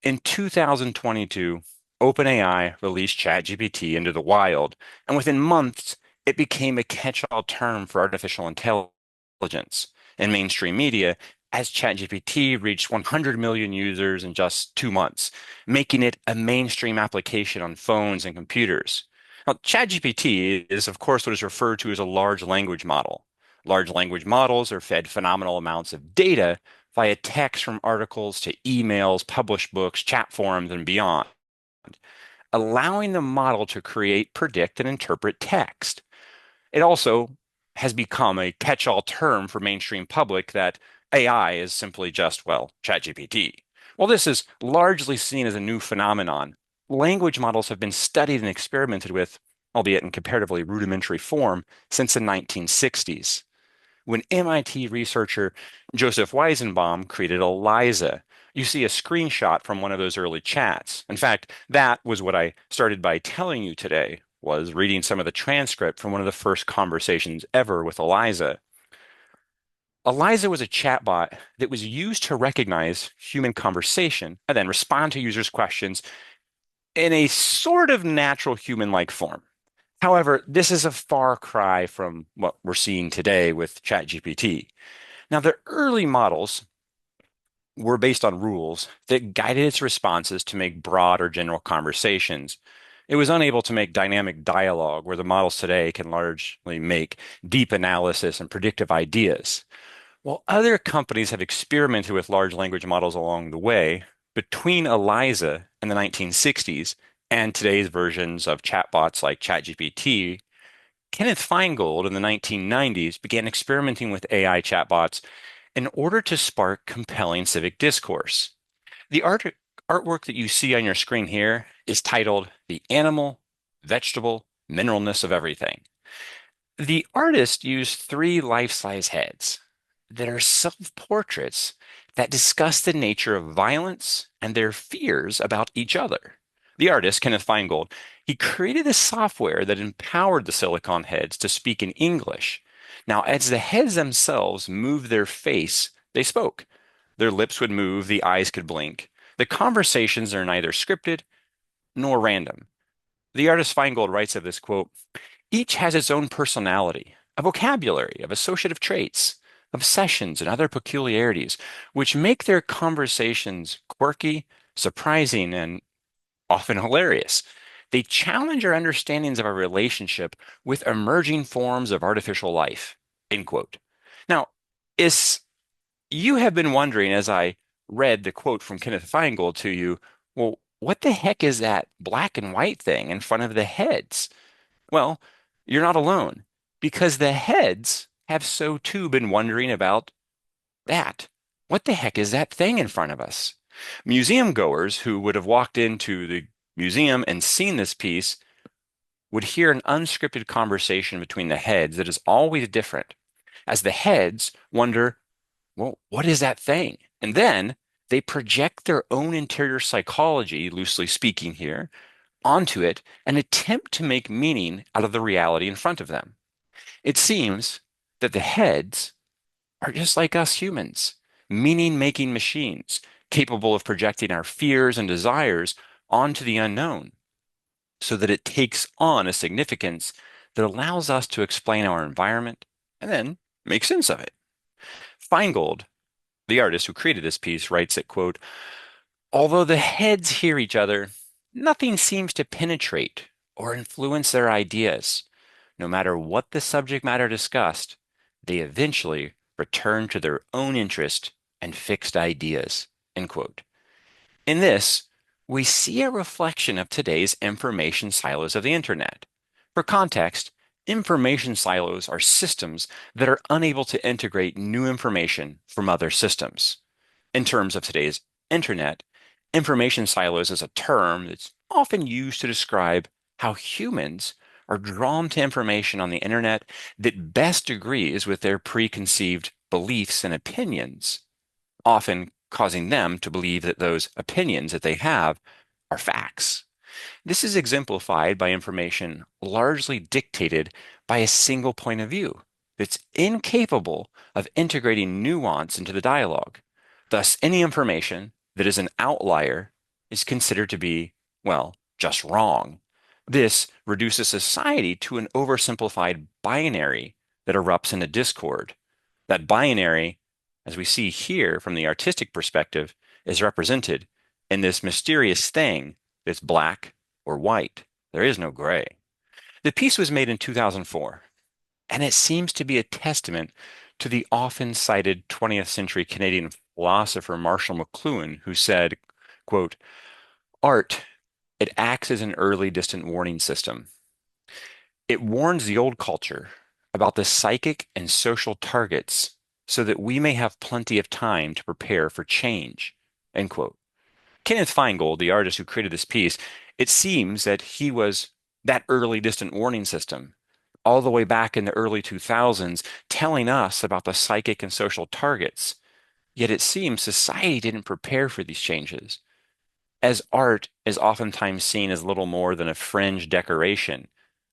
In 2022, OpenAI released ChatGPT into the wild, and within months, it became a catch-all term for artificial intelligence. In mainstream media, as ChatGPT reached 100 million users in just 2 months, making it a mainstream application on phones and computers. Now, ChatGPT is, of course, what is referred to as a large language model. Large language models are fed phenomenal amounts of data via text from articles to emails, published books, chat forums, and beyond, allowing the model to create, predict, and interpret text. It also has become a catch-all term for mainstream public that AI is simply just, well, ChatGPT. While this is largely seen as a new phenomenon, language models have been studied and experimented with, albeit in comparatively rudimentary form, since the 1960s. When MIT researcher Joseph Weizenbaum created ELIZA, you see a screenshot from one of those early chats. In fact, that was what I started by telling you today, was reading some of the transcript from one of the first conversations ever with ELIZA. ELIZA was a chatbot that was used to recognize human conversation and then respond to users' questions in a sort of natural human-like form. However, this is a far cry from what we're seeing today with ChatGPT. Now, the early models were based on rules that guided its responses to make broad or general conversations. It was unable to make dynamic dialogue where the models today can largely make deep analysis and predictive ideas. While other companies have experimented with large language models along the way, between ELIZA in the 1960s and today's versions of chatbots like ChatGPT, Kenneth Feingold in the 1990s began experimenting with AI chatbots in order to spark compelling civic discourse. The artwork that you see on your screen here is titled The Animal, Vegetable, Mineralness of Everything. The artist used three life-size heads that are self-portraits that discuss the nature of violence and their fears about each other. The artist, Kenneth Feingold, he created a software that empowered the silicon heads to speak in English. Now, as the heads themselves moved their face, they spoke. Their lips would move, the eyes could blink. The conversations are neither scripted nor random. The artist Feingold writes of this quote, each has its own personality, a vocabulary of associative traits, obsessions, and other peculiarities, which make their conversations quirky, surprising, and often hilarious. They challenge our understandings of our relationship with emerging forms of artificial life. End quote. Now, is you have been wondering as I read the quote from Kenneth Feingold to you, well, what the heck is that black and white thing in front of the heads? Well, you're not alone because the heads have so too been wondering about that. What the heck is that thing in front of us? Museum goers who would have walked into the museum and seen this piece would hear an unscripted conversation between the heads that is always different, as the heads wonder, well, what is that thing? And then they project their own interior psychology, loosely speaking here, onto it and attempt to make meaning out of the reality in front of them. It seems that the heads are just like us humans, meaning-making machines capable of projecting our fears and desires onto the unknown so that it takes on a significance that allows us to explain our environment and then make sense of it. Feingold, the artist who created this piece, writes that, quote, although the heads hear each other, nothing seems to penetrate or influence their ideas. No matter what the subject matter discussed, they eventually return to their own interest and fixed ideas. End quote. In this, we see a reflection of today's information silos of the internet. For context, information silos are systems that are unable to integrate new information from other systems. In terms of today's internet, information silos is a term that's often used to describe how humans are drawn to information on the internet that best agrees with their preconceived beliefs and opinions, often causing them to believe that those opinions that they have are facts. This is exemplified by information largely dictated by a single point of view that's incapable of integrating nuance into the dialogue. Thus, any information that is an outlier is considered to be, well, just wrong. This reduces society to an oversimplified binary that erupts into discord. That binary, as we see here from the artistic perspective, is represented in this mysterious thing that's black or white. There is no gray. The piece was made in 2004, and it seems to be a testament to the often cited 20th century Canadian philosopher Marshall McLuhan, who said, quote, art, it acts as an early distant warning system. It warns the old culture about the psychic and social targets so that we may have plenty of time to prepare for change. End quote. Kenneth Feingold, the artist who created this piece, it seems that he was that early distant warning system all the way back in the early 2000s, telling us about the psychic and social targets. Yet it seems society didn't prepare for these changes, as art is oftentimes seen as little more than a fringe decoration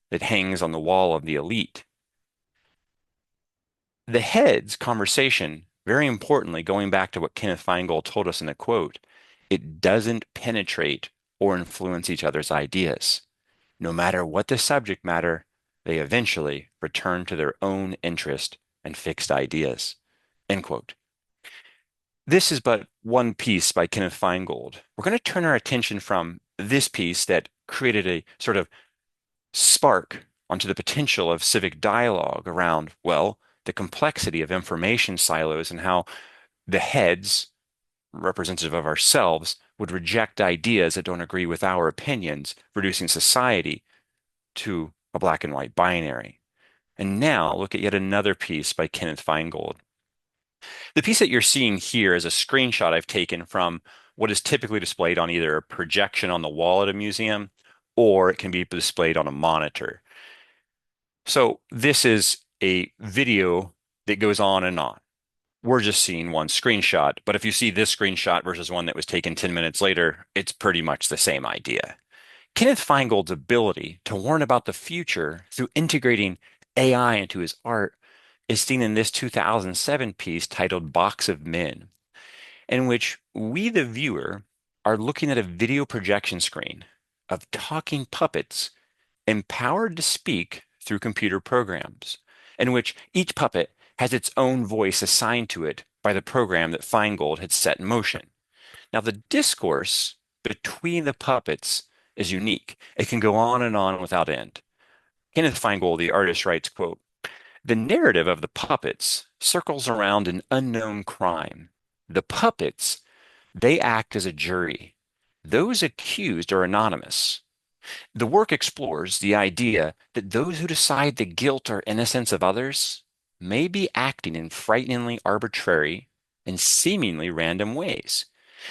that hangs on the wall of the elite. The heads conversation, very importantly, going back to what Kenneth Feingold told us in the quote, it doesn't penetrate or influence each other's ideas. No matter what the subject matter, they eventually return to their own interest and fixed ideas. End quote. This is but one piece by Kenneth Feingold. We're going to turn our attention from this piece that created a sort of spark onto the potential of civic dialogue around, well, the complexity of information silos and how the heads, representative of ourselves, would reject ideas that don't agree with our opinions, reducing society to a black and white binary. And now look at yet another piece by Kenneth Feingold. The piece that you're seeing here is a screenshot I've taken from what is typically displayed on either a projection on the wall at a museum or it can be displayed on a monitor. So this is a video that goes on and on. We're just seeing one screenshot, but if you see this screenshot versus one that was taken 10 minutes later, it's pretty much the same idea. Kenneth Feingold's ability to warn about the future through integrating AI into his art is seen in this 2007 piece titled Box of Men, in which we, the viewer, are looking at a video projection screen of talking puppets empowered to speak through computer programs, in which each puppet has its own voice assigned to it by the program that Feingold had set in motion. Now, the discourse between the puppets is unique. It can go on and on without end. Kenneth Feingold, the artist, writes, quote, the narrative of the puppets circles around an unknown crime. The puppets, they act as a jury. Those accused are anonymous. The work explores the idea that those who decide the guilt or innocence of others may be acting in frighteningly arbitrary and seemingly random ways,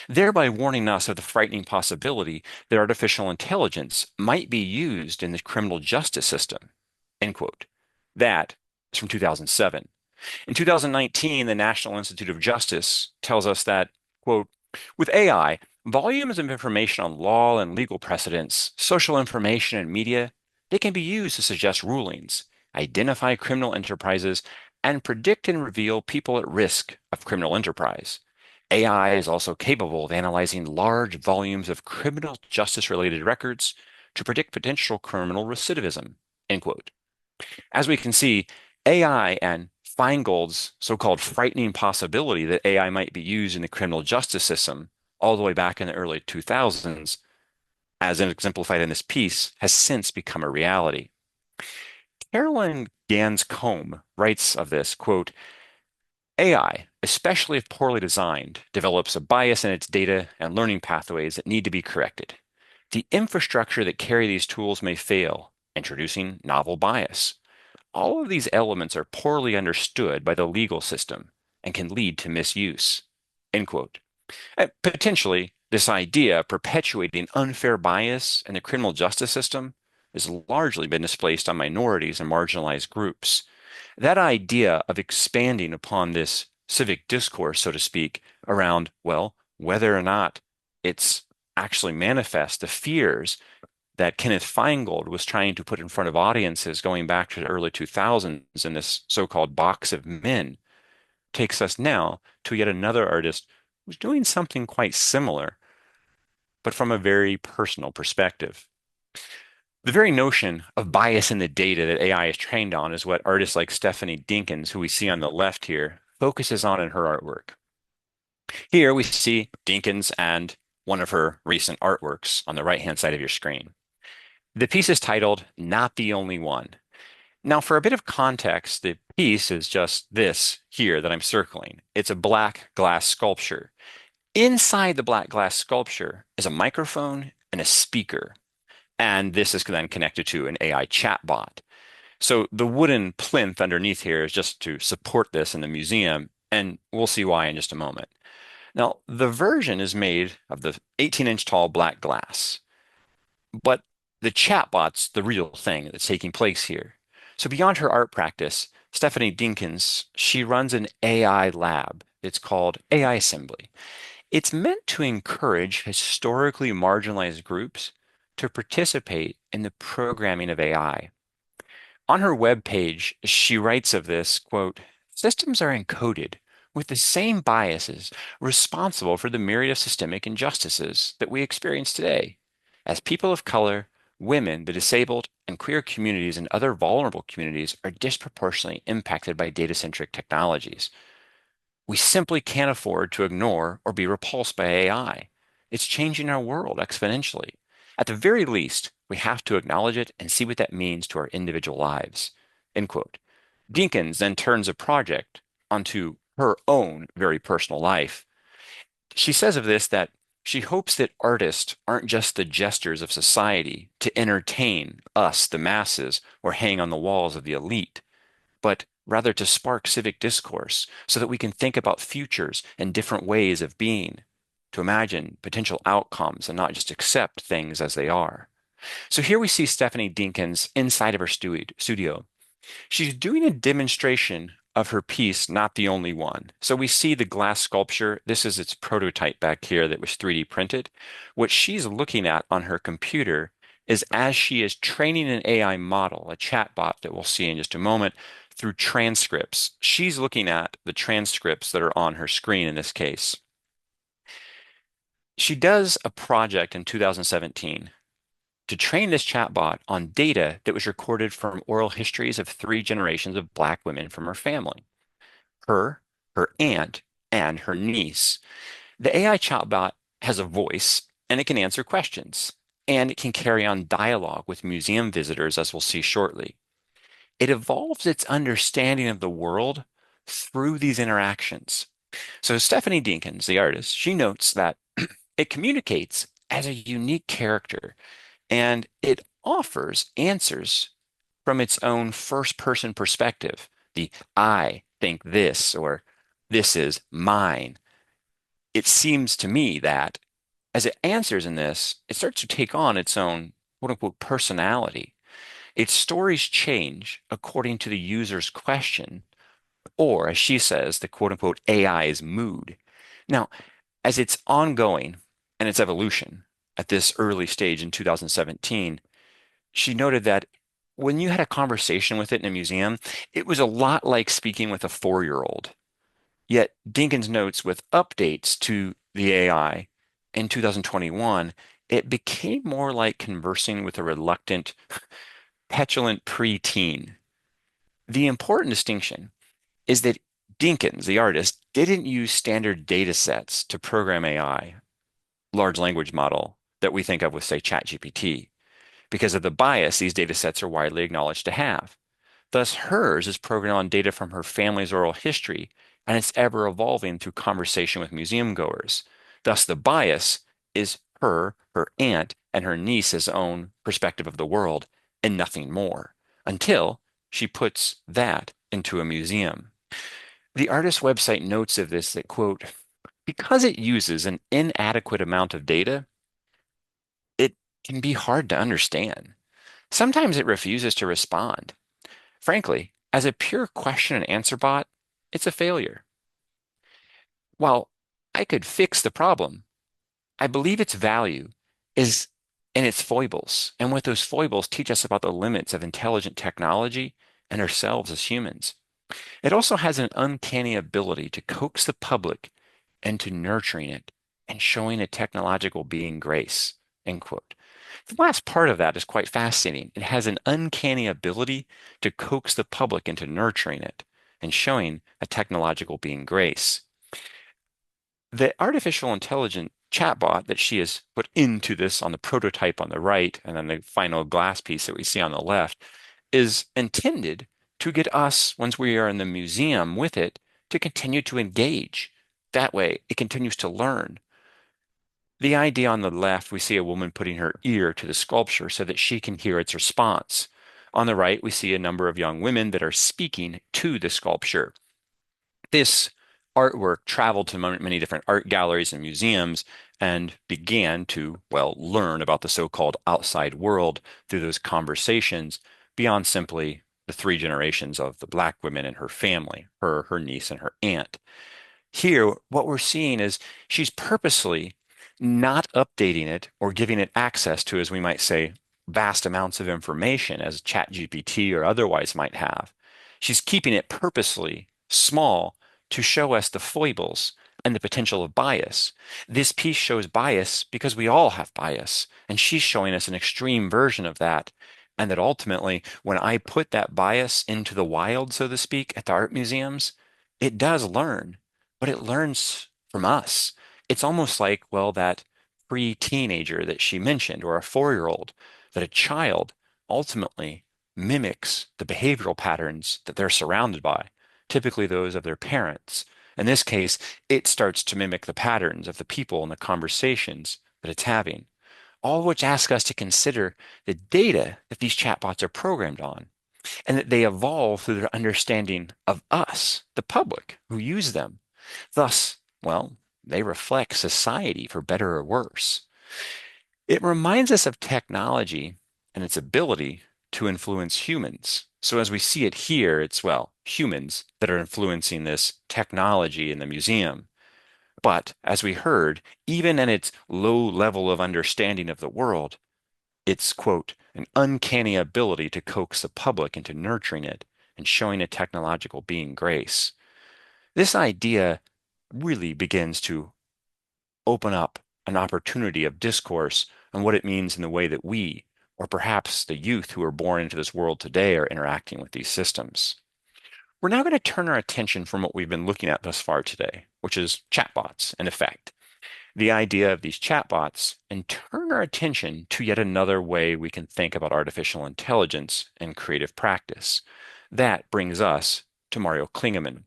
thereby warning us of the frightening possibility that artificial intelligence might be used in the criminal justice system. End quote. That is from 2007. In 2019, the National Institute of Justice tells us that, quote, with AI, volumes of information on law and legal precedents, social information, and media, they can be used to suggest rulings, identify criminal enterprises, and predict and reveal people at risk of criminal enterprise. AI is also capable of analyzing large volumes of criminal justice-related records to predict potential criminal recidivism. End quote. As we can see, AI and Feingold's so-called frightening possibility that AI might be used in the criminal justice system all the way back in the early 2000s, as exemplified in this piece, has since become a reality. Carolyn Gans-Combe writes of this, quote, AI, especially if poorly designed, develops a bias in its data and learning pathways that need to be corrected. The infrastructure that carry these tools may fail, introducing novel bias. All of these elements are poorly understood by the legal system and can lead to misuse. End quote. Potentially, this idea of perpetuating unfair bias in the criminal justice system has largely been displaced on minorities and marginalized groups. That idea of expanding upon this civic discourse, so to speak, around, well, whether or not it's actually manifest the fears that Kenneth Feingold was trying to put in front of audiences going back to the early 2000s in this so-called Box of Men takes us now to yet another artist who's doing something quite similar. but from a very personal perspective. The very notion of bias in the data that AI is trained on is what artists like Stephanie Dinkins, who we see on the left here, focuses on in her artwork. Here we see Dinkins and one of her recent artworks on the right-hand side of your screen. The piece is titled Not the Only One. Now, for a bit of context, the piece is just this here that I'm circling. It's a black glass sculpture. Inside the black glass sculpture is a microphone and a speaker, and this is then connected to an AI chatbot. So the wooden plinth underneath here is just to support this in the museum, and we'll see why in just a moment. Now, the version is made of the 18-inch tall black glass, but the chatbot's the real thing that's taking place here. So beyond her art practice, Stephanie Dinkins, she runs an AI lab. It's called AI Assembly. It's meant to encourage historically marginalized groups to participate in the programming of AI. On her webpage, she writes of this, quote, systems are encoded with the same biases responsible for the myriad of systemic injustices that we experience today. As people of color, women, the disabled, and queer communities and other vulnerable communities are disproportionately impacted by data-centric technologies. We simply can't afford to ignore or be repulsed by AI. It's changing our world exponentially. At the very least, we have to acknowledge it and see what that means to our individual lives. End quote. Dinkins then turns a project onto her own very personal life. She says of this that she hopes that artists aren't just the jesters of society to entertain us, the masses, or hang on the walls of the elite, but rather to spark civic discourse so that we can think about futures and different ways of being, to imagine potential outcomes and not just accept things as they are. So here we see Stephanie Dinkins inside of her studio. She's doing a demonstration of her piece, Not the Only One. So we see the glass sculpture. This is its prototype back here that was 3D printed. What she's looking at on her computer is as she is training an AI model, a chatbot that we'll see in just a moment, through transcripts. She's looking at the transcripts that are on her screen in this case. She does a project in 2017 to train this chatbot on data that was recorded from oral histories of 3 generations of Black women from her family, her, her aunt, and her niece. The AI chatbot has a voice and it can answer questions, and it can carry on dialogue with museum visitors, as we'll see shortly. It evolves its understanding of the world through these interactions. So Stephanie Dinkins, the artist, she notes that it communicates as a unique character and it offers answers from its own first person perspective. The I think this, or this is mine. It seems to me that as it answers in this, it starts to take on its own quote unquote personality. Its stories change according to the user's question, or as she says, the quote unquote AI's mood. Now, as it's ongoing and its evolution at this early stage in 2017, she noted that when you had a conversation with it in a museum, it was a lot like speaking with a 4-year-old. Yet Dinkins notes with updates to the AI in 2021, it became more like conversing with a reluctant, petulant preteen. The important distinction is that Dinkins, the artist, didn't use standard data sets to program AI, large language model, that we think of with, say, ChatGPT. Because of the bias these data sets are widely acknowledged to have. Thus, hers is programmed on data from her family's oral history, and it's ever evolving through conversation with museum goers. Thus, the bias is her, her aunt, and her niece's own perspective of the world, and nothing more, until she puts that into a museum. The artist's website notes of this that, quote, because it uses an inadequate amount of data, it can be hard to understand. Sometimes it refuses to respond. Frankly, as a pure question and answer bot, it's a failure. While I could fix the problem, I believe its value is in its foibles, and what those foibles teach us about the limits of intelligent technology and ourselves as humans. It also has an uncanny ability to coax the public into nurturing it and showing a technological being grace, end quote. The last part of that is quite fascinating. It has an uncanny ability to coax the public into nurturing it and showing a technological being grace. The artificial intelligent chatbot that she has put into this on the prototype on the right and then the final glass piece that we see on the left is intended to get us, once we are in the museum with it, to continue to engage. That way, it continues to learn. The idea on the left, we see a woman putting her ear to the sculpture so that she can hear its response. On the right, we see a number of young women that are speaking to the sculpture. This artwork traveled to many different art galleries and museums and began to, well, learn about the so-called outside world through those conversations beyond simply the three generations of the black women in her family, her niece, and her aunt. Here, what we're seeing is she's purposely not updating it or giving it access to, as we might say, vast amounts of information as ChatGPT or otherwise might have. She's keeping it purposely small to show us the foibles and the potential of bias. This piece shows bias because we all have bias, and she's showing us an extreme version of that. And that ultimately, when I put that bias into the wild, so to speak, at the art museums, it does learn, but it learns from us. It's almost like, well, that pre-teenager that she mentioned, or a 4-year-old, that a child ultimately mimics the behavioral patterns that they're surrounded by, typically those of their parents. In this case, it starts to mimic the patterns of the people and the conversations that it's having, all which ask us to consider the data that these chatbots are programmed on and that they evolve through their understanding of us, the public who use them. Thus, well, they reflect society for better or worse. It reminds us of technology and its ability to influence humans. So as we see it here, it's, well, humans that are influencing this technology in the museum. But as we heard, even in its low level of understanding of the world, it's, quote, an uncanny ability to coax the public into nurturing it and showing a technological being grace. This idea really begins to open up an opportunity of discourse on what it means in the way that we, or perhaps the youth who are born into this world today, are interacting with these systems. We're now going to turn our attention from what we've been looking at thus far today, which is chatbots in effect, the idea of these chatbots, and turn our attention to yet another way we can think about artificial intelligence and creative practice. That brings us to Mario Klingemann.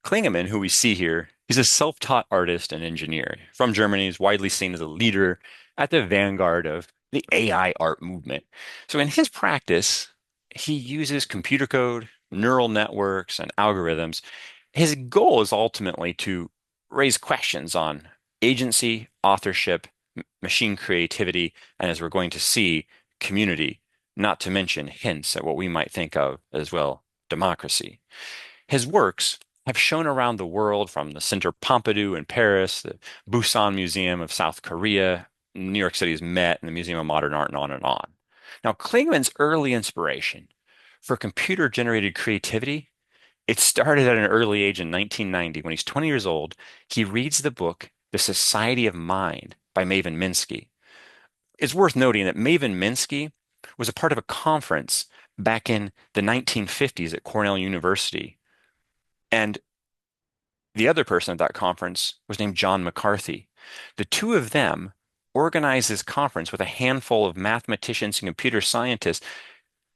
Klingemann, who we see here, is a self-taught artist and engineer from Germany. He's widely seen as a leader at the vanguard of the AI art movement. So in his practice, he uses computer code, neural networks, and algorithms. His goal is ultimately to raise questions on agency, authorship, machine creativity, and as we're going to see, community, not to mention hints at what we might think of as well, democracy. His works have shown around the world from the Centre Pompidou in Paris, the Busan Museum of South Korea, New York City's Met, and the Museum of Modern Art, and on and on. Now, Klingman's early inspiration for computer-generated creativity, it started at an early age in 1990. When he's 20 years old, he reads the book The Society of Mind by Maven Minsky. It's worth noting that Maven Minsky was a part of a conference back in the 1950s at Cornell University, and the other person at that conference was named John McCarthy. The two of them organized this conference with a handful of mathematicians and computer scientists,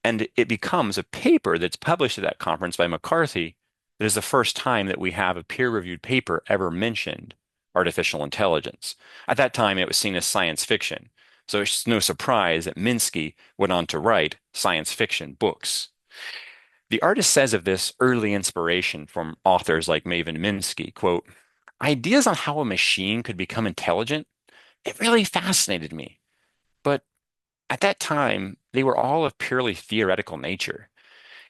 and it becomes a paper that's published at that conference by McCarthy that is the first time that we have a peer-reviewed paper ever mentioned artificial intelligence. At that time, it was seen as science fiction. So it's no surprise that Minsky went on to write science fiction books. The artist says of this early inspiration from authors like Maven Minsky, quote, ideas on how a machine could become intelligent, it really fascinated me. But at that time, they were all of purely theoretical nature.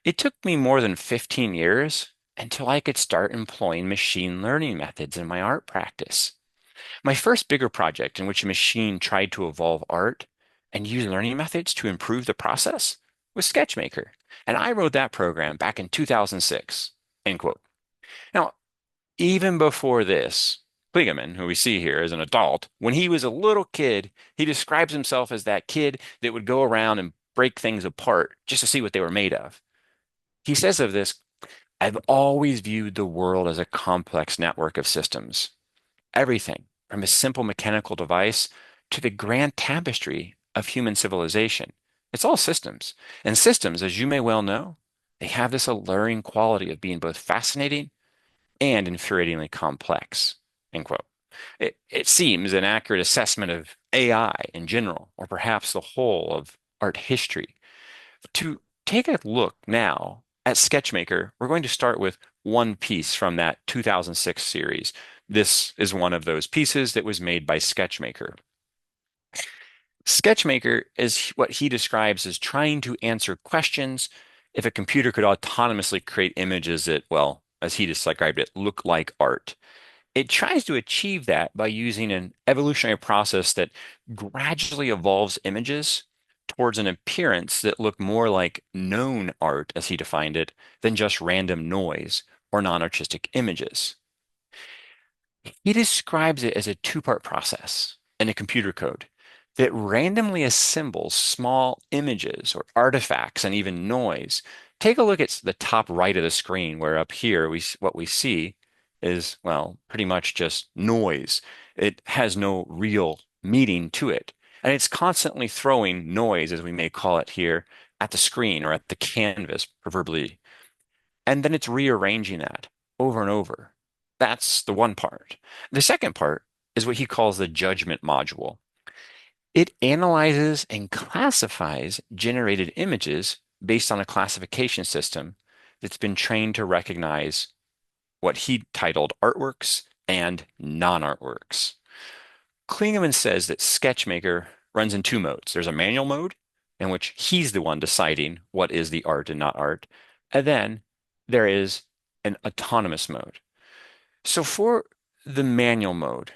It took me more than 15 years until I could start employing machine learning methods in my art practice. My first bigger project in which a machine tried to evolve art and use learning methods to improve the process was Sketchmaker, and I wrote that program back in 2006, end quote. Now, even before this, Kligerman, who we see here as an adult, when he was a little kid, he describes himself as that kid that would go around and break things apart just to see what they were made of. He says of this, I've always viewed the world as a complex network of systems. Everything from a simple mechanical device to the grand tapestry of human civilization. It's all systems. And systems, as you may well know, they have this alluring quality of being both fascinating and infuriatingly complex. End quote. It seems an accurate assessment of AI in general, or perhaps the whole of art history. To take a look now at Sketchmaker, we're going to start with one piece from that 2006 series. This is one of those pieces that was made by Sketchmaker. Sketchmaker is what he describes as trying to answer questions if a computer could autonomously create images that, well, as he described it, look like art. It tries to achieve that by using an evolutionary process that gradually evolves images towards an appearance that look more like known art, as he defined it, than just random noise or non-artistic images. He describes it as a two-part process in a computer code that randomly assembles small images or artifacts and even noise. Take a look at the top right of the screen, where up here what we see is, well, pretty much just noise. It has no real meaning to it. And it's constantly throwing noise, as we may call it here, at the screen or at the canvas, proverbially, and then it's rearranging that over and over. That's the one part. The second part is what he calls the judgment module. It analyzes and classifies generated images based on a classification system that's been trained to recognize what he titled artworks and non-artworks. Klingemann says that Sketchmaker runs in two modes. There's a manual mode in which he's the one deciding what is the art and not art. And then there is an autonomous mode. So for the manual mode,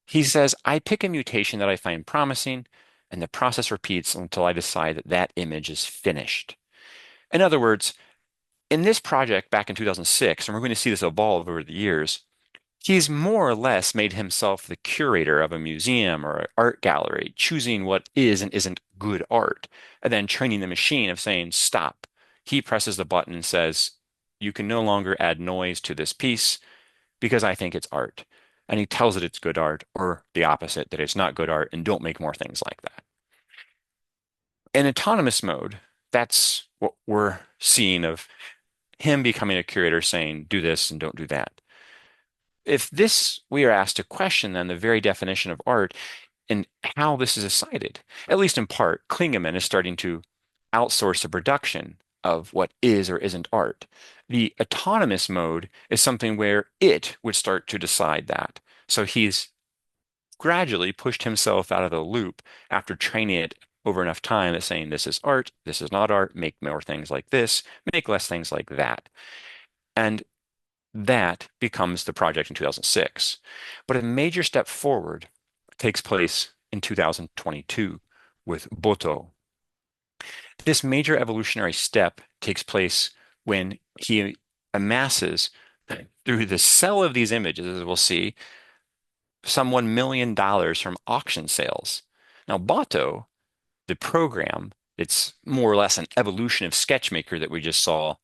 he says, I pick a mutation that I find promising, and the process repeats until I decide that that image is finished. In other words, in this project back in 2006, and we're going to see this evolve over the years, he's more or less made himself the curator of a museum or an art gallery, choosing what is and isn't good art, and then training the machine of saying, stop. He presses the button and says, you can no longer add noise to this piece because I think it's art. And he tells it it's good art, or the opposite, that it's not good art, and don't make more things like that. In autonomous mode, that's what we're seeing of him becoming a curator saying, do this and don't do that. If this, we are asked to question then the very definition of art and how this is decided. At least in part, Klingemann is starting to outsource the production of what is or isn't art. The autonomous mode is something where it would start to decide that. So he's gradually pushed himself out of the loop after training it over enough time as saying, this is art, this is not art, make more things like this, make less things like that. And that becomes the project in 2006. But a major step forward takes place in 2022 with Boto. This major evolutionary step takes place when he amasses through the sale of these images, as we'll see, some $1 million from auction sales. Now, Boto, the program, it's more or less an evolution of Sketchmaker that we just saw.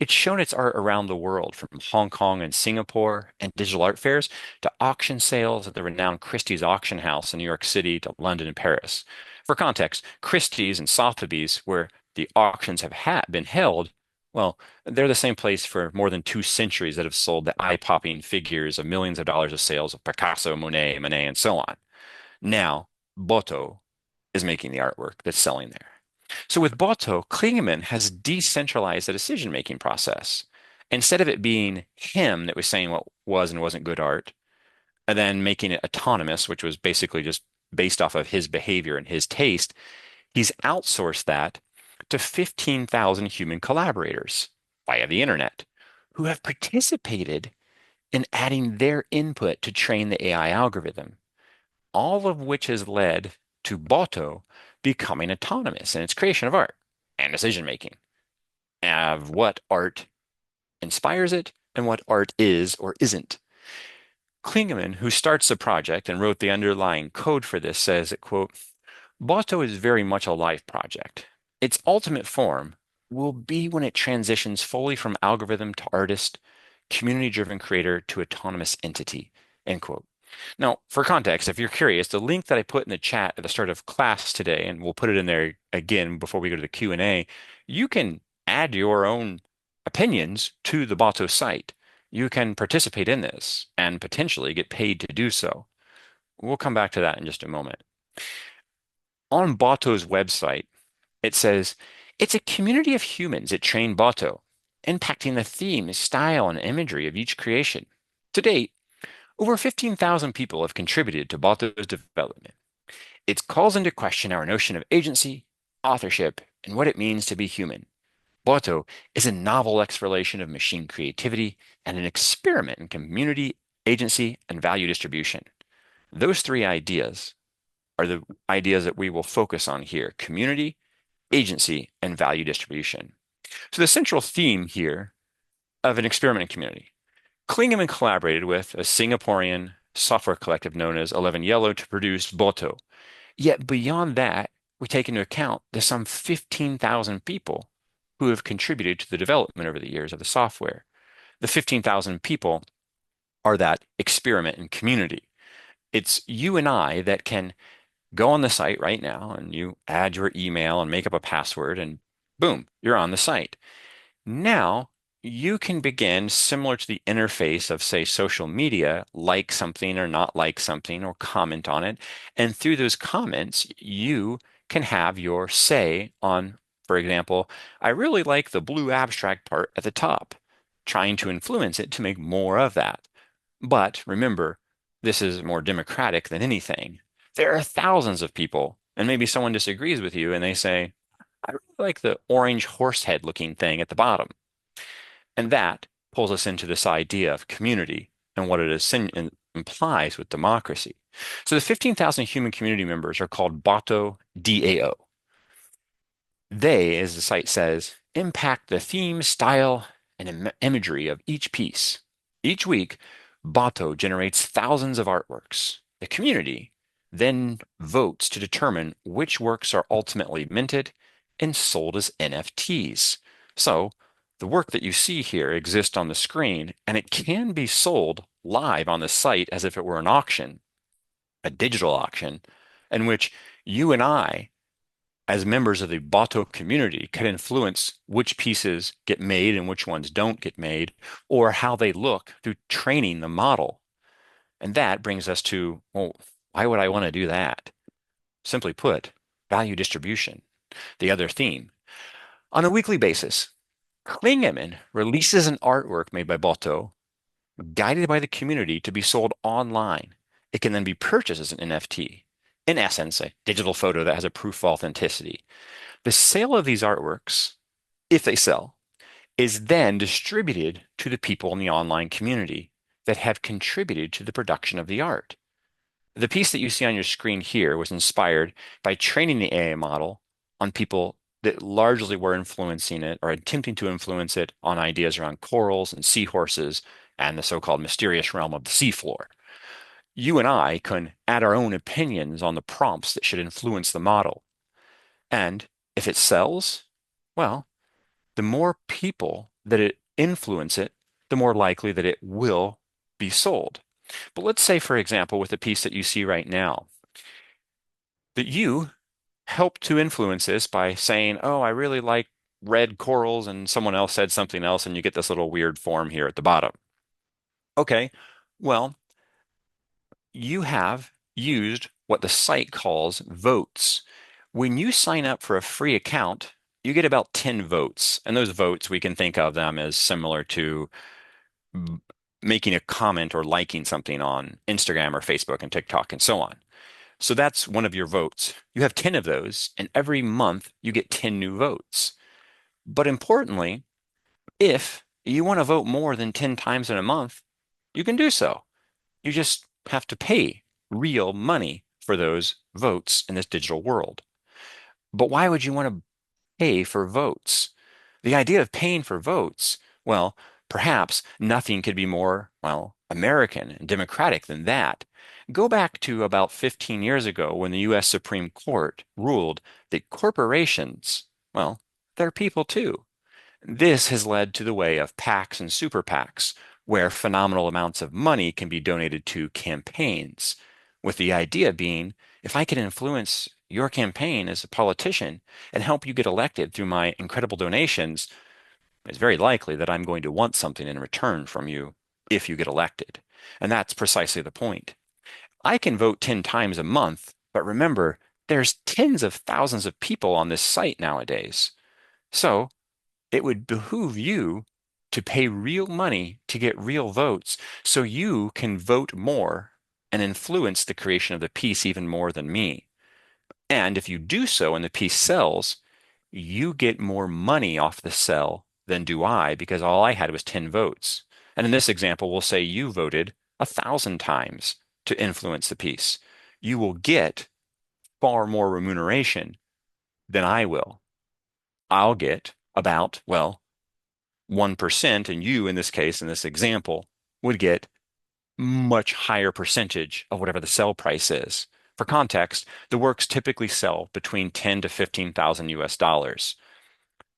It's shown its art around the world, from Hong Kong and Singapore and digital art fairs to auction sales at the renowned Christie's auction house in New York City to London and Paris. For context, Christie's and Sotheby's, where the auctions have been held, well, they're the same place for more than 2 centuries that have sold the eye-popping figures of millions of dollars of sales of Picasso, Monet, and so on. Now, Boto is making the artwork that's selling there. So with Boto, Kligerman has decentralized the decision-making process. Instead of it being him that was saying what was and wasn't good art, and then making it autonomous, which was basically just based off of his behavior and his taste, he's outsourced that to 15,000 human collaborators via the internet who have participated in adding their input to train the AI algorithm, all of which has led to Boto becoming autonomous in its creation of art and decision making, of what art inspires it and what art is or isn't. Klingemann, who starts the project and wrote the underlying code for this, says that, quote, Boto is very much a life project. Its ultimate form will be when it transitions fully from algorithm to artist, community-driven creator to autonomous entity, end quote. Now, for context, if you're curious, the link that I put in the chat at the start of class today, and we'll put it in there again before we go to the Q&A, you can add your own opinions to the Boto site. You can participate in this and potentially get paid to do so. We'll come back to that in just a moment. On Boto's website, it says, it's a community of humans that train Boto, impacting the theme, style, and imagery of each creation. To date, over 15,000 people have contributed to Boto's development. It calls into question our notion of agency, authorship, and what it means to be human. Boto is a novel exploration of machine creativity and an experiment in community, agency, and value distribution. Those three ideas are the ideas that we will focus on here: community, agency, and value distribution. So the central theme here of an experiment community. Klingemann collaborated with a Singaporean software collective known as 11 Yellow to produce Boto. Yet beyond that, we take into account the some 15,000 people who have contributed to the development over the years of the software. The 15,000 people are that experiment and community. It's you and I that can go on the site right now and you add your email and make up a password and boom, you're on the site. Now you can begin similar to the interface of, say, social media, like something or not like something or comment on it. And through those comments, you can have your say on, for example, I really like the blue abstract part at the top, trying to influence it to make more of that. But remember, this is more democratic than anything. There are thousands of people, and maybe someone disagrees with you and they say, I really like the orange horse head looking thing at the bottom. And that pulls us into this idea of community and what implies with democracy. So the 15,000 human community members are called Boto DAO. They, as the site says, impact the theme, style, and imagery of each piece. Each week, Boto generates thousands of artworks. The community then votes to determine which works are ultimately minted and sold as NFTs. So the work that you see here exists on the screen, and it can be sold live on the site as if it were an auction, a digital auction, in which you and I, as members of the Boto community, can influence which pieces get made and which ones don't get made, or how they look through training the model. And that brings us to, well, why would I want to do that? Simply put, value distribution, the other theme. On a weekly basis, Klingemann releases an artwork made by Boto, guided by the community to be sold online. It can then be purchased as an NFT. In essence, a digital photo that has a proof of authenticity. The sale of these artworks, if they sell, is then distributed to the people in the online community that have contributed to the production of the art. The piece that you see on your screen here was inspired by training the AI model on people that largely were influencing it or attempting to influence it on ideas around corals and seahorses and the so-called mysterious realm of the seafloor. You and I can add our own opinions on the prompts that should influence the model. And if it sells, well, the more people that it influence it, the more likely that it will be sold. But let's say, for example, with the piece that you see right now, that you help to influence this by saying, oh, I really like red corals, and someone else said something else, and you get this little weird form here at the bottom. Okay, well, you have used what the site calls votes. When you sign up for a free account, you get about 10 votes. And those votes, we can think of them as similar to making a comment or liking something on Instagram or Facebook and TikTok and so on. So that's one of your votes. You have 10 of those, and every month you get 10 new votes. But importantly, if you want to vote more than 10 times in a month, you can do so. You just have to pay real money for those votes in this digital world. But why would you want to pay for votes? The idea of paying for votes, well, perhaps nothing could be more, well, American and democratic than that. Go back to about 15 years ago when the U.S. Supreme Court ruled that corporations, well, they're people too. This has led to the way of PACs and super PACs, where phenomenal amounts of money can be donated to campaigns, with the idea being if I can influence your campaign as a politician and help you get elected through my incredible donations, it's very likely that I'm going to want something in return from you if you get elected. And that's precisely the point. I can vote 10 times a month, but remember, there's tens of thousands of people on this site nowadays. So it would behoove you to pay real money to get real votes so you can vote more and influence the creation of the piece even more than me. And if you do so and the piece sells, you get more money off the sell than do I because all I had was 10 votes. And in this example, we'll say you voted 1,000 times to influence the piece. You will get far more remuneration than I will. I'll get about, well, 1%, and you, in this case, in this example, would get much higher percentage of whatever the sell price is. For context, the works typically sell between 10 to 15,000 US dollars.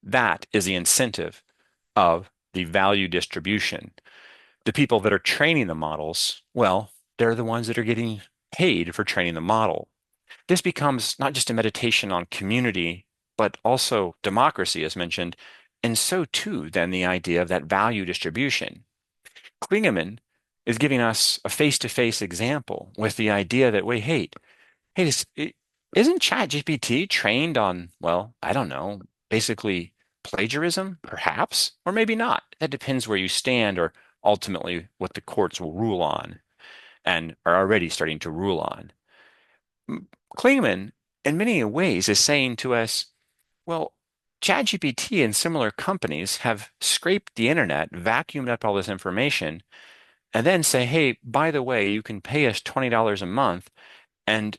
That is the incentive of the value distribution. The people that are training the models, well, they're the ones that are getting paid for training the model. This becomes not just a meditation on community, but also democracy, as mentioned, and so too, then the idea of that value distribution. Klingemann is giving us a face-to-face example with the idea that, wait, hey, isn't ChatGPT trained on, well, I don't know, basically plagiarism, perhaps, or maybe not. That depends where you stand or ultimately what the courts will rule on and are already starting to rule on. Klingemann, in many ways, is saying to us, well, ChatGPT and similar companies have scraped the internet, vacuumed up all this information, and then say, hey, by the way, you can pay us $20 a month and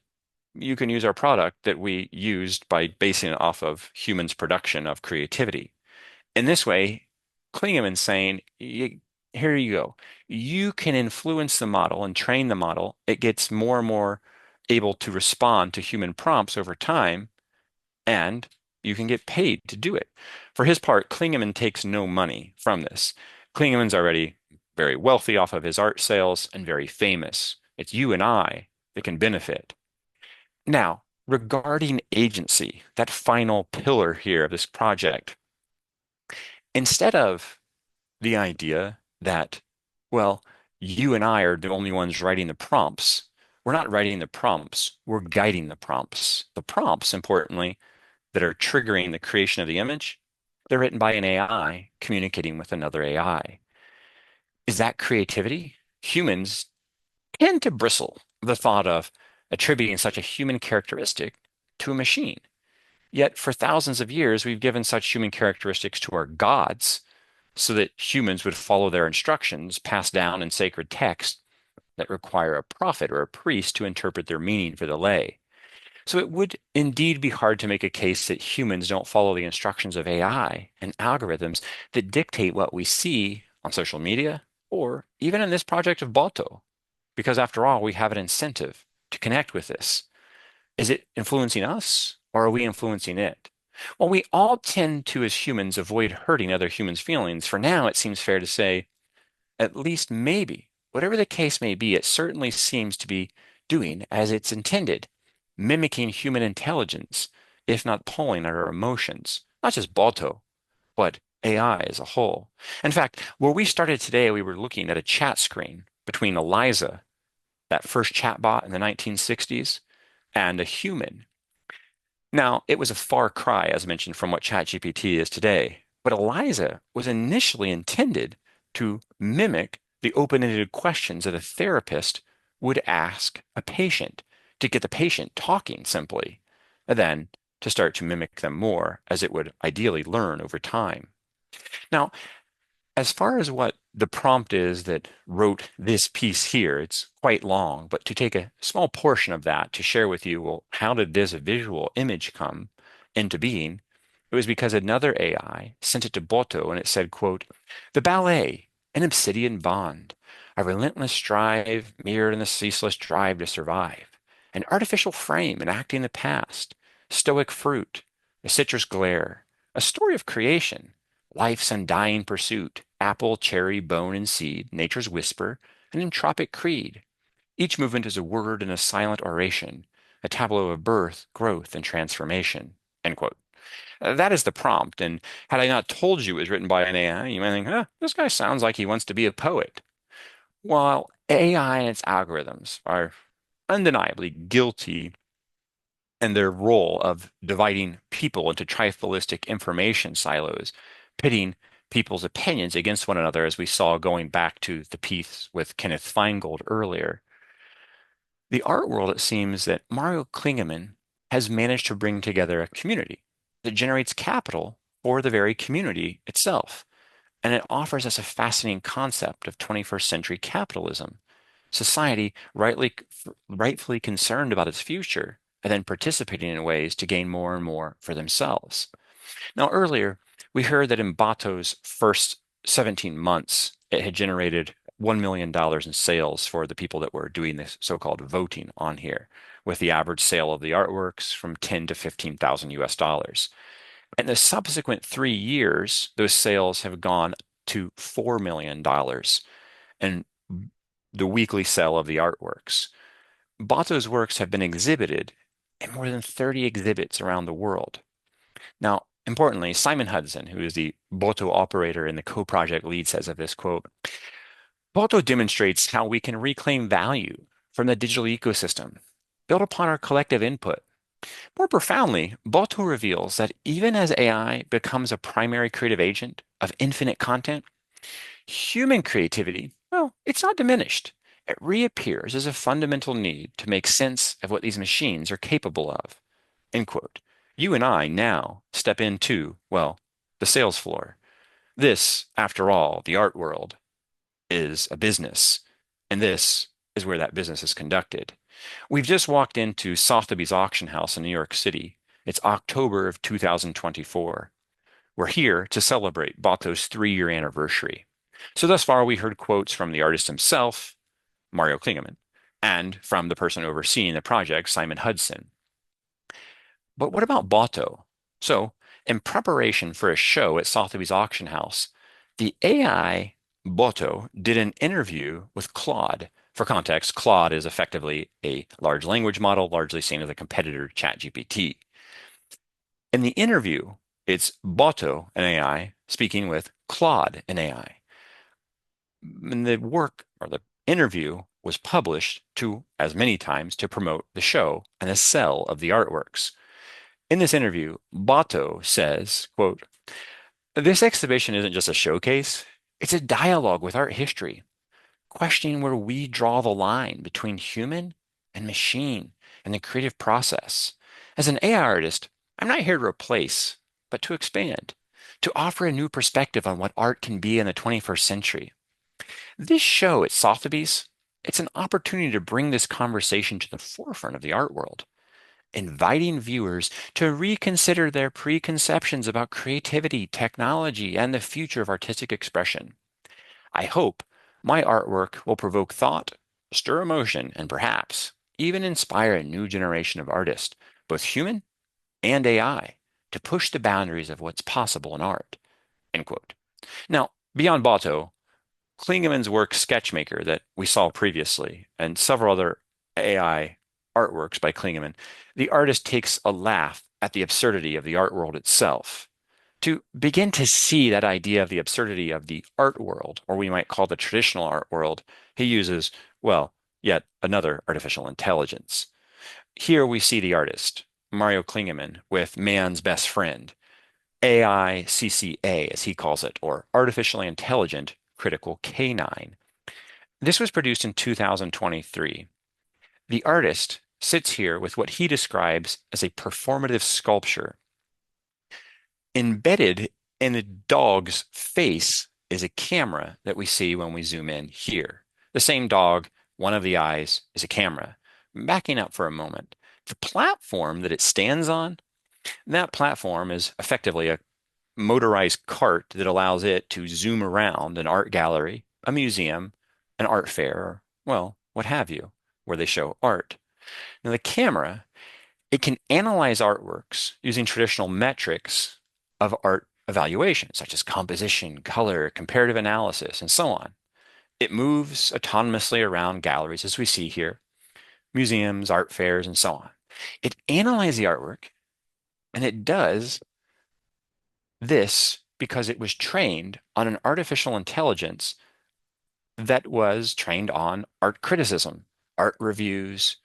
you can use our product that we used by basing it off of humans' production of creativity. In this way, Klingemann's saying, here you go. You can influence the model and train the model. It gets more and more able to respond to human prompts over time, and you can get paid to do it. For his part, Klingemann takes no money from this. Klingemann's already very wealthy off of his art sales and very famous. It's you and I that can benefit. Now, regarding agency, that final pillar here of this project, instead of the idea that, well, you and I are the only ones writing the prompts, we're not writing the prompts, we're guiding the prompts. The prompts, importantly, that are triggering the creation of the image, they're written by an AI communicating with another AI. Is that creativity? Humans tend to bristle at the thought of attributing such a human characteristic to a machine. Yet for thousands of years, we've given such human characteristics to our gods so that humans would follow their instructions passed down in sacred texts that require a prophet or a priest to interpret their meaning for the lay. So it would indeed be hard to make a case that humans don't follow the instructions of AI and algorithms that dictate what we see on social media or even in this project of Balto, because after all, we have an incentive to connect with this. Is it influencing us or are we influencing it? Well, we all tend to, as humans, avoid hurting other humans' feelings. For now, it seems fair to say, at least maybe, whatever the case may be, it certainly seems to be doing as it's intended, mimicking human intelligence, if not pulling at our emotions, not just Balto, but AI as a whole. In fact, where we started today, we were looking at a chat screen between Eliza, that first chatbot in the 1960s, and a human. Now, it was a far cry, as mentioned, from what ChatGPT is today, but Eliza was initially intended to mimic the open-ended questions that a therapist would ask a patient to get the patient talking simply, and then to start to mimic them more as it would ideally learn over time. Now, as far as what the prompt is that wrote this piece here, it's quite long, but to take a small portion of that to share with you, well, how did this visual image come into being? It was because another AI sent it to Boto and it said, quote, "The ballet, an obsidian bond, a relentless drive mirrored in the ceaseless drive to survive, an artificial frame enacting the past, stoic fruit, a citrus glare, a story of creation, life's undying pursuit, apple, cherry, bone, and seed, nature's whisper, an entropic creed. Each movement is a word in a silent oration, a tableau of birth, growth, and transformation. End quote. That is the prompt, and had I not told you it was written by an AI, you might think, huh, this guy sounds like he wants to be a poet. While AI and its algorithms are undeniably guilty in their role of dividing people into tribalistic information silos, pitting people's opinions against one another, as we saw going back to the piece with Kenneth Feingold earlier. The art world, it seems that Mario Klingemann has managed to bring together a community that generates capital for the very community itself. And it offers us a fascinating concept of 21st century capitalism. Society rightfully concerned about its future and then participating in ways to gain more and more for themselves. Now, earlier, we heard that in Bato's first 17 months, it had generated $1 million in sales for the people that were doing this so-called voting on here, with the average sale of the artworks from 10 to 15,000 US dollars. In the subsequent 3 years, those sales have gone to $4 million and the weekly sale of the artworks. Bato's works have been exhibited in more than 30 exhibits around the world. Now, importantly, Simon Hudson, who is the Boto operator and the co-project lead, says of this quote, Boto demonstrates how we can reclaim value from the digital ecosystem, built upon our collective input. More profoundly, Boto reveals that even as AI becomes a primary creative agent of infinite content, human creativity, well, it's not diminished. It reappears as a fundamental need to make sense of what these machines are capable of. End quote. You and I now step into, well, the sales floor. This, after all, the art world, is a business, and this is where that business is conducted. We've just walked into Sotheby's auction house in New York City. It's October of 2024. We're here to celebrate Bato's 3-year anniversary. So thus far, we heard quotes from the artist himself, Mario Klingemann, and from the person overseeing the project, Simon Hudson. But what about Bato? So, in preparation for a show at Sotheby's auction house, the AI Bato did an interview with Claude. For context, Claude is effectively a large language model, largely seen as a competitor to ChatGPT. In the interview, it's Bato, an AI, speaking with Claude, an AI. And the work or the interview was published to as many times to promote the show and the sell of the artworks. In this interview, Bato says, quote, this exhibition isn't just a showcase, it's a dialogue with art history, questioning where we draw the line between human and machine and the creative process. As an AI artist, I'm not here to replace, but to expand, to offer a new perspective on what art can be in the 21st century. This show at Sotheby's, it's an opportunity to bring this conversation to the forefront of the art world, inviting viewers to reconsider their preconceptions about creativity, technology, and the future of artistic expression. I hope my artwork will provoke thought, stir emotion, and perhaps even inspire a new generation of artists, both human and AI, to push the boundaries of what's possible in art. End quote. Now, beyond Bato, Klingemann's work Sketchmaker that we saw previously, and several other AI artworks by Klingemann, the artist takes a laugh at the absurdity of the art world itself. To begin to see that idea of the absurdity of the art world, or we might call the traditional art world, he uses, well, yet another artificial intelligence. Here we see the artist, Mario Klingemann, with man's best friend, AICCA, as he calls it, or Artificially Intelligent Critical Canine. This was produced in 2023. The artist sits here with what he describes as a performative sculpture. Embedded in a dog's face is a camera that we see when we zoom in here. The same dog, one of the eyes is a camera. Backing up for a moment, the platform that it stands on, that platform is effectively a motorized cart that allows it to zoom around an art gallery, a museum, an art fair, or, well, what have you, where they show art. Now, the camera, it can analyze artworks using traditional metrics of art evaluation, such as composition, color, comparative analysis, and so on. It moves autonomously around galleries, as we see here, museums, art fairs, and so on. It analyzes the artwork, and it does this because it was trained on an artificial intelligence that was trained on art criticism, art reviews,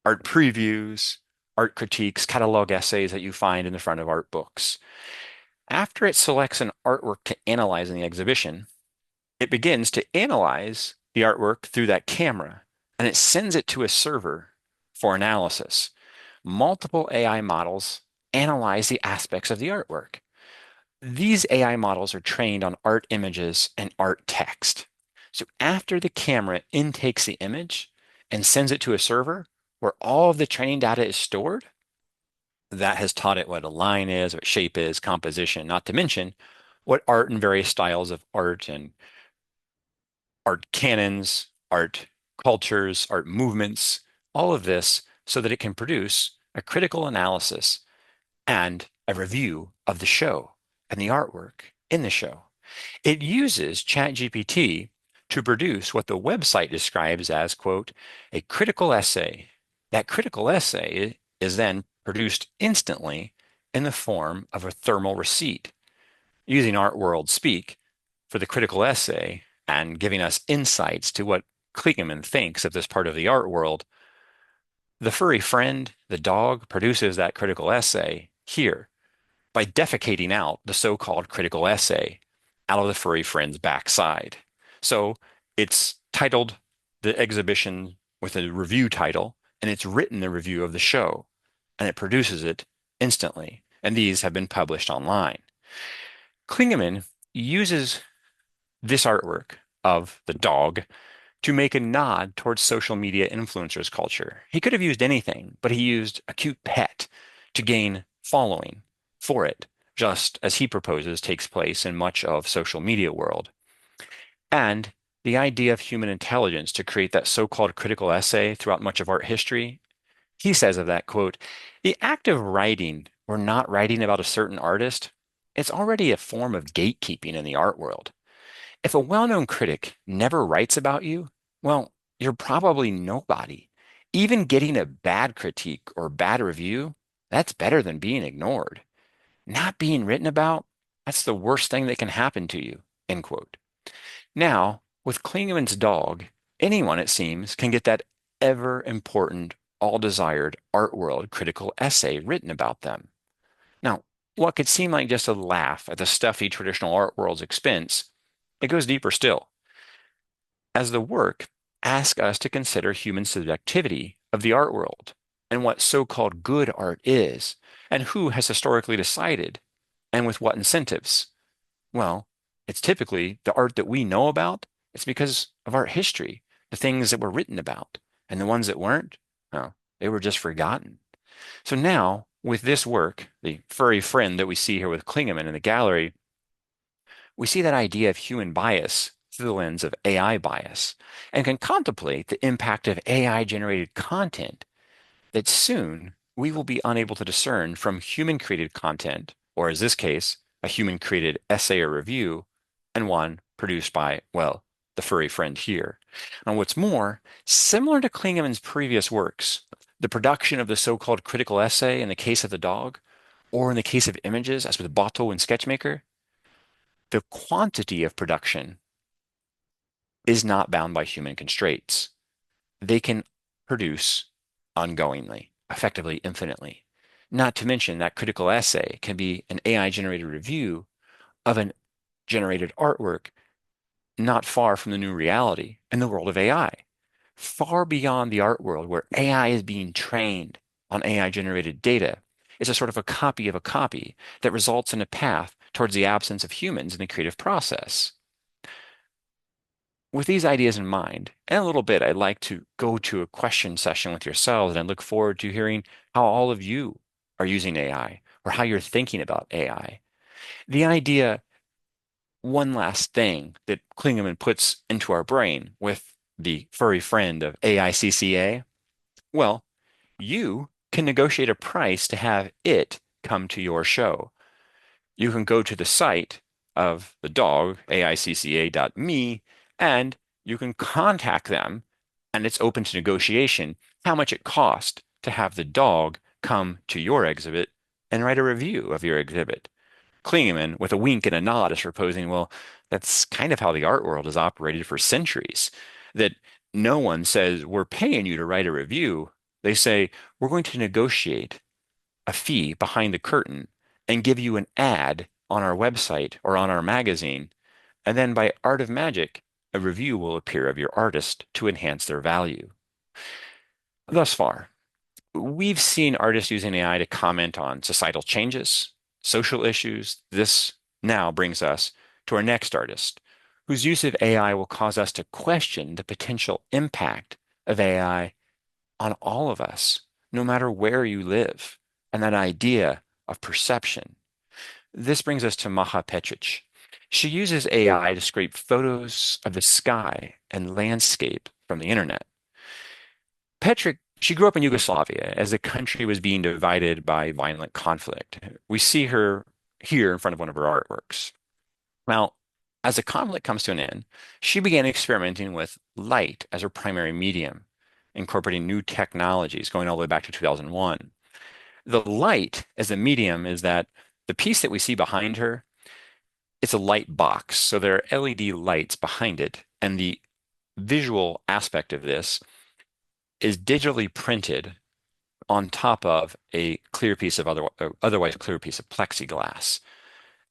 art previews, art critiques, catalog essays that you find in the front of art books. After it selects an artwork to analyze in the exhibition, it begins to analyze the artwork through that camera, and it sends it to a server for analysis. Multiple AI models analyze the aspects of the artwork. These AI models are trained on art images and art text. So after the camera intakes the image and sends it to a server where all of the training data is stored, that has taught it what a line is, what shape is, composition, not to mention what art and various styles of art and art canons, art cultures, art movements, all of this so that it can produce a critical analysis and a review of the show and the artwork in the show. It uses ChatGPT to produce what the website describes as, quote, a critical essay. That critical essay is then produced instantly in the form of a thermal receipt, using art world speak for the critical essay and giving us insights to what Kligerman thinks of this part of the art world. The furry friend, the dog, produces that critical essay here by defecating out the so-called critical essay out of the furry friend's backside. So it's titled the exhibition with a review title, and it's written the review of the show, and it produces it instantly. And these have been published online. Klingemann uses this artwork of the dog to make a nod towards social media influencers culture. He could have used anything, but he used a cute pet to gain following for it, just as he proposes takes place in much of social media world. And the idea of human intelligence to create that so-called critical essay throughout much of art history, he says of that, quote, the act of writing or not writing about a certain artist, it's already a form of gatekeeping in the art world. If a well-known critic never writes about you, well, you're probably nobody. Even getting a bad critique or bad review, that's better than being ignored. Not being written about, that's the worst thing that can happen to you, end quote. Now, with Klingemann's dog, anyone, it seems, can get that ever important, all desired art world critical essay written about them. Now, what could seem like just a laugh at the stuffy traditional art world's expense, it goes deeper still, as the work asks us to consider human subjectivity of the art world and what so-called good art is, and who has historically decided, and with what incentives. Well, it's typically the art that we know about. It's because of art history, the things that were written about, and the ones that weren't, well, they were just forgotten. So now, with this work, the furry friend that we see here with Klingemann in the gallery, we see that idea of human bias through the lens of AI bias and can contemplate the impact of AI-generated content that soon we will be unable to discern from human-created content, or as this case, a human-created essay or review, and one produced by, well, the furry friend here. And what's more, similar to Klingemann's previous works, the production of the so-called critical essay in the case of the dog, or in the case of images, as with Botto and Sketchmaker, the quantity of production is not bound by human constraints. They can produce ongoingly, effectively, infinitely. Not to mention that critical essay can be an AI-generated review of a generated artwork not far from the new reality in the world of AI, far beyond the art world where AI is being trained on AI-generated data. It's a sort of a copy of a copy that results in a path towards the absence of humans in the creative process. With these ideas in mind, in a little bit, I'd like to go to a question session with yourselves, and I look forward to hearing how all of you are using AI or how you're thinking about AI. The idea, one last thing that Klingemann puts into our brain with the furry friend of AICCA, well, you can negotiate a price to have it come to your show. You can go to the site of the dog, aicca.me, and you can contact them, and it's open to negotiation, how much it cost to have the dog come to your exhibit and write a review of your exhibit. Klingemann, with a wink and a nod, is proposing, well, that's kind of how the art world has operated for centuries. That no one says, we're paying you to write a review. They say, we're going to negotiate a fee behind the curtain and give you an ad on our website or on our magazine. And then by art of magic, a review will appear of your artist to enhance their value. Thus far, we've seen artists using AI to comment on societal changes, social issues. This now brings us to our next artist, whose use of AI will cause us to question the potential impact of AI on all of us, no matter where you live, and that idea of perception. This brings us to Maha Petric. She uses AI to scrape photos of the sky and landscape from the internet. Petric, she grew up in Yugoslavia as the country was being divided by violent conflict. We see her here in front of one of her artworks. Now, as the conflict comes to an end, she began experimenting with light as her primary medium, incorporating new technologies going all the way back to 2001. The light as a medium is that the piece that we see behind her, it's a light box. So there are LED lights behind it. And the visual aspect of this is digitally printed on top of a clear piece of otherwise clear piece of plexiglass.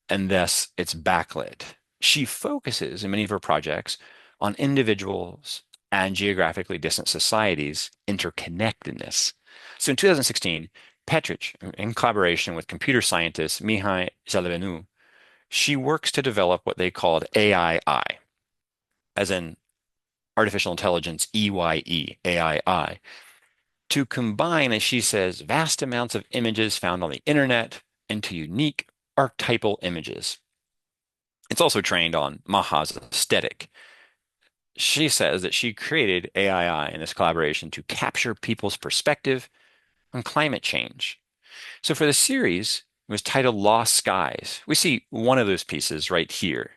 And thus it's backlit. She focuses in many of her projects on individuals and geographically distant societies' interconnectedness. So in 2016, Petric, in collaboration with computer scientist Mihai Zalevenu, she works to develop what they called AI, as in artificial intelligence, EYE, AI, to combine, as she says, vast amounts of images found on the internet into unique archetypal images. It's also trained on Maha's aesthetic. She says that she created AI in this collaboration to capture people's perspective on climate change. So for the series, it was titled Lost Skies. We see one of those pieces right here.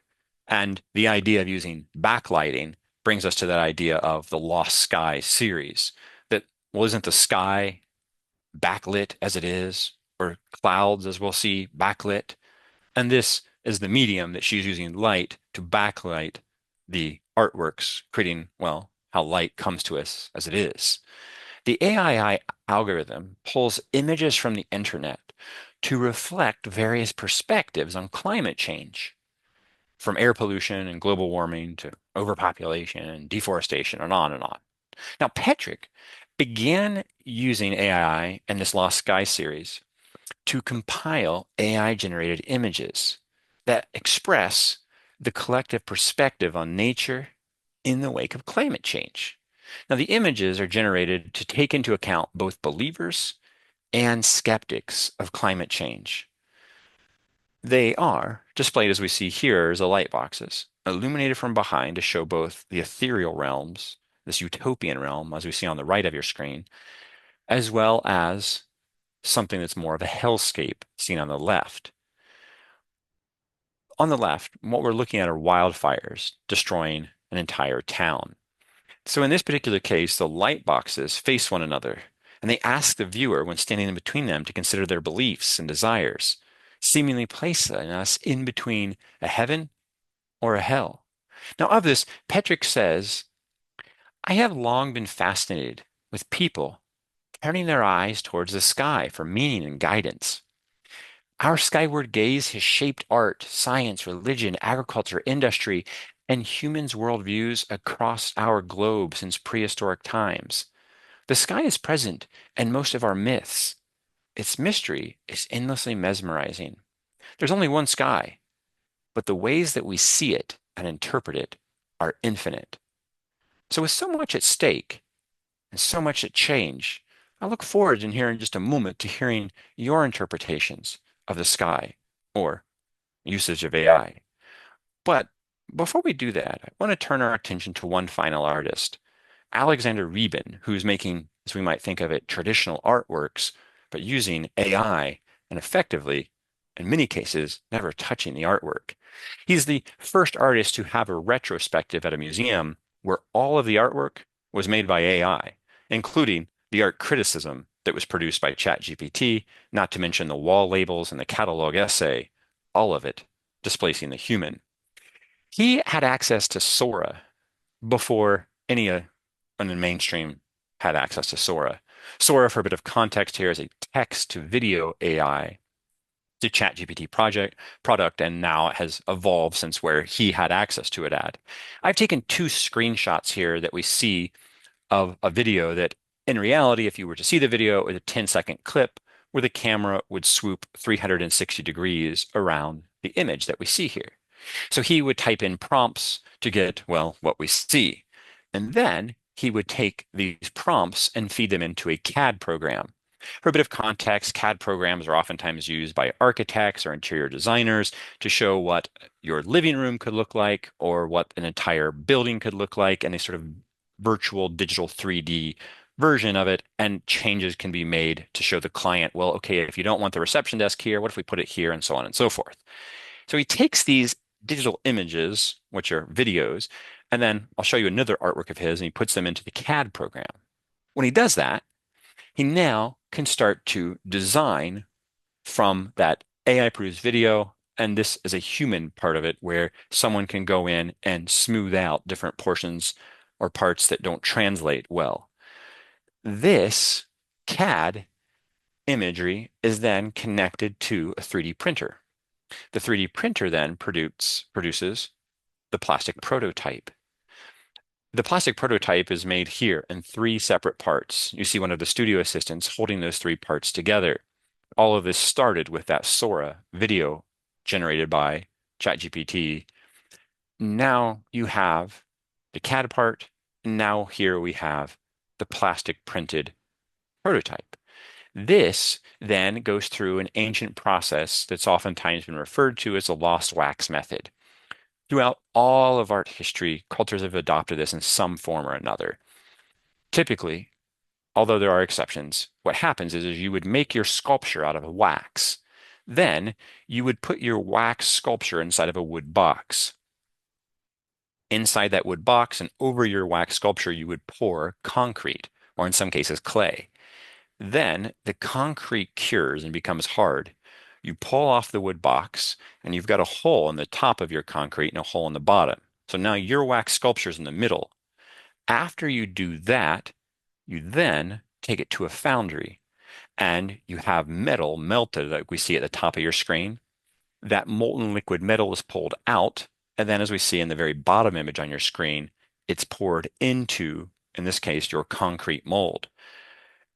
And the idea of using backlighting brings us to that idea of the Lost Sky series. That, well, isn't the sky backlit as it is, or clouds, as we'll see, backlit? And this is the medium that she's using light to backlight the artworks, creating, well, how light comes to us as it is. The AI algorithm pulls images from the internet to reflect various perspectives on climate change, from air pollution and global warming to overpopulation and deforestation and on and on. Now, Petric began using AI in this Lost Sky series to compile AI-generated images that express the collective perspective on nature in the wake of climate change. Now, the images are generated to take into account both believers and skeptics of climate change. They are displayed as we see here as the light boxes, illuminated from behind to show both the ethereal realms, this utopian realm, as we see on the right of your screen, as well as something that's more of a hellscape seen on the left. On the left, what we're looking at are wildfires destroying an entire town. So in this particular case, the light boxes face one another, and they ask the viewer when standing in between them to consider their beliefs and desires, seemingly placing us in between a heaven or a hell. Now, of this, Petrick says, I have long been fascinated with people turning their eyes towards the sky for meaning and guidance. Our skyward gaze has shaped art, science, religion, agriculture, industry, and humans' worldviews across our globe since prehistoric times. The sky is present in most of our myths. Its mystery is endlessly mesmerizing. There's only one sky, but the ways that we see it and interpret it are infinite. So with so much at stake and so much at change, I look forward in here in just a moment to hearing your interpretations of the sky or usage of AI. But Before we do that, I want to turn our attention to one final artist, Alexander Reben, who's making, as we might think of it, traditional artworks, but using AI and effectively, in many cases, never touching the artwork. He's the first artist to have a retrospective at a museum where all of the artwork was made by AI, including the art criticism that was produced by ChatGPT, not to mention the wall labels and the catalog essay, all of it displacing the human. He had access to Sora before any in the mainstream had access to Sora. Sora, for a bit of context here, is a text to video AI to ChatGPT product, and now it has evolved since where he had access to it at. I've taken two screenshots here that we see of a video that, in reality, if you were to see the video, it was a 10-second clip where the camera would swoop 360 degrees around the image that we see here. So he would type in prompts to get, well, what we see. And then he would take these prompts and feed them into a CAD program. For a bit of context, CAD programs are oftentimes used by architects or interior designers to show what your living room could look like or what an entire building could look like in a sort of virtual digital 3D version of it. And changes can be made to show the client, well, okay, if you don't want the reception desk here, what if we put it here and so on and so forth. So he takes these digital images, which are videos, and then I'll show you another artwork of his, and he puts them into the CAD program. When he does that, he now can start to design from that AI produced video. And this is a human part of it where someone can go in and smooth out different portions or parts that don't translate well. This CAD imagery is then connected to a 3D printer. The 3D printer then produces the plastic prototype. The plastic prototype is made here in three separate parts. You see one of the studio assistants holding those three parts together. All of this started with that Sora video generated by ChatGPT. Now you have the CAD part, and now here we have the plastic printed prototype. This then goes through an ancient process that's oftentimes been referred to as the lost wax method. Throughout all of art history, cultures have adopted this in some form or another. Typically, although there are exceptions, what happens is you would make your sculpture out of wax. Then you would put your wax sculpture inside of a wood box. Inside that wood box and over your wax sculpture, you would pour concrete, or in some cases, clay. Then the concrete cures and becomes hard. You pull off the wood box, and you've got a hole in the top of your concrete and a hole in the bottom. So now your wax sculpture's in the middle. After you do that, you then take it to a foundry, and you have metal melted like we see at the top of your screen. That molten liquid metal is pulled out, and then as we see in the very bottom image on your screen, it's poured into, in this case, your concrete mold.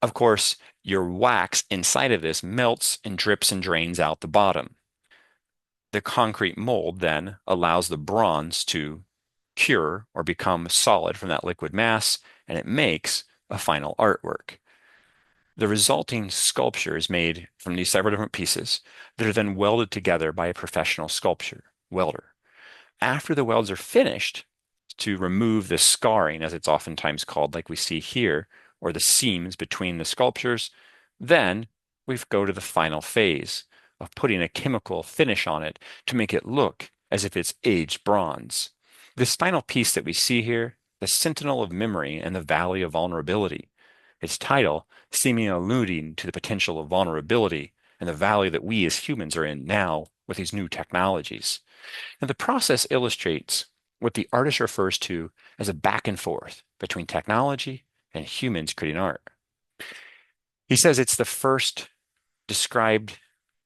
Of course, your wax inside of this melts and drips and drains out the bottom. The concrete mold then allows the bronze to cure or become solid from that liquid mass, and it makes a final artwork. The resulting sculpture is made from these several different pieces that are then welded together by a professional welder. After the welds are finished, to remove the scarring, as it's oftentimes called, like we see here, or the seams between the sculptures, then we go to the final phase of putting a chemical finish on it to make it look as if it's aged bronze. This final piece that we see here, the Sentinel of Memory and the Valley of Vulnerability, its title seeming alluding to the potential of vulnerability and the valley that we as humans are in now with these new technologies. And the process illustrates what the artist refers to as a back and forth between technology and humans creating art. He says it's the first described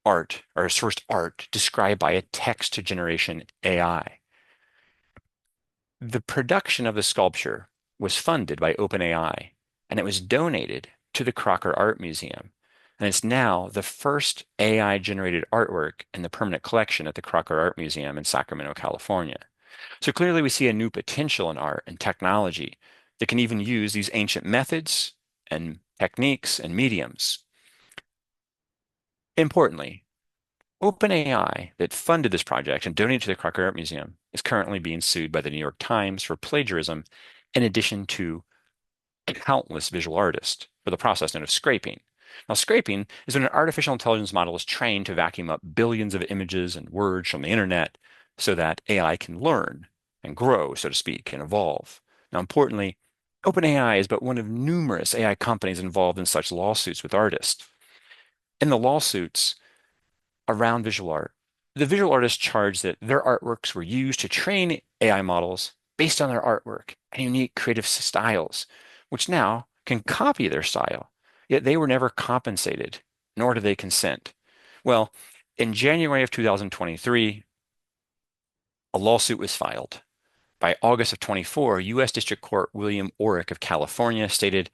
art, or his first art described by a text to generation AI. The production of the sculpture was funded by OpenAI, and it was donated to the Crocker Art Museum. And it's now the first AI-generated artwork in the permanent collection at the Crocker Art Museum in Sacramento, California. So clearly we see a new potential in art and technology that can even use these ancient methods and techniques and mediums. Importantly, OpenAI, that funded this project and donated to the Crocker Art Museum, is currently being sued by the New York Times for plagiarism, in addition to countless visual artists for the process known as scraping. Now, scraping is when an artificial intelligence model is trained to vacuum up billions of images and words from the internet so that AI can learn and grow, so to speak, and evolve. Now, importantly, OpenAI is but one of numerous AI companies involved in such lawsuits with artists. In the lawsuits around visual art, the visual artists charged that their artworks were used to train AI models based on their artwork and unique creative styles, which now can copy their style. Yet they were never compensated, nor did they consent. Well, in January of 2023, a lawsuit was filed. By August of 24, U.S. District Court William Orrick of California stated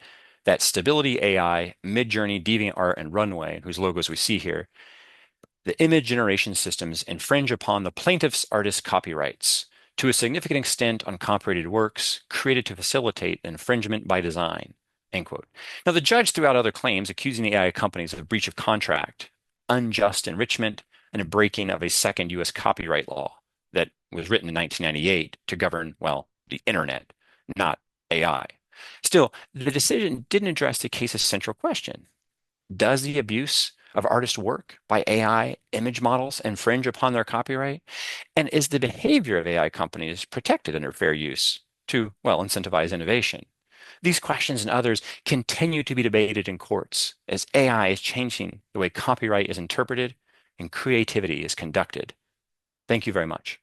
that Stability AI, Midjourney, DeviantArt, and Runway, whose logos we see here, the image generation systems infringe upon the plaintiff's artist copyrights to a significant extent on copyrighted works created to facilitate infringement by design. End quote. Now, the judge threw out other claims accusing the AI companies of breach of contract, unjust enrichment, and a breaking of a second U.S. copyright law that was written in 1998 to govern, well, the internet, not AI. Still, the decision didn't address the case's central question. Does the abuse of artist work by AI image models infringe upon their copyright? And is the behavior of AI companies protected under fair use to, well, incentivize innovation? These questions and others continue to be debated in courts as AI is changing the way copyright is interpreted and creativity is conducted. Thank you very much.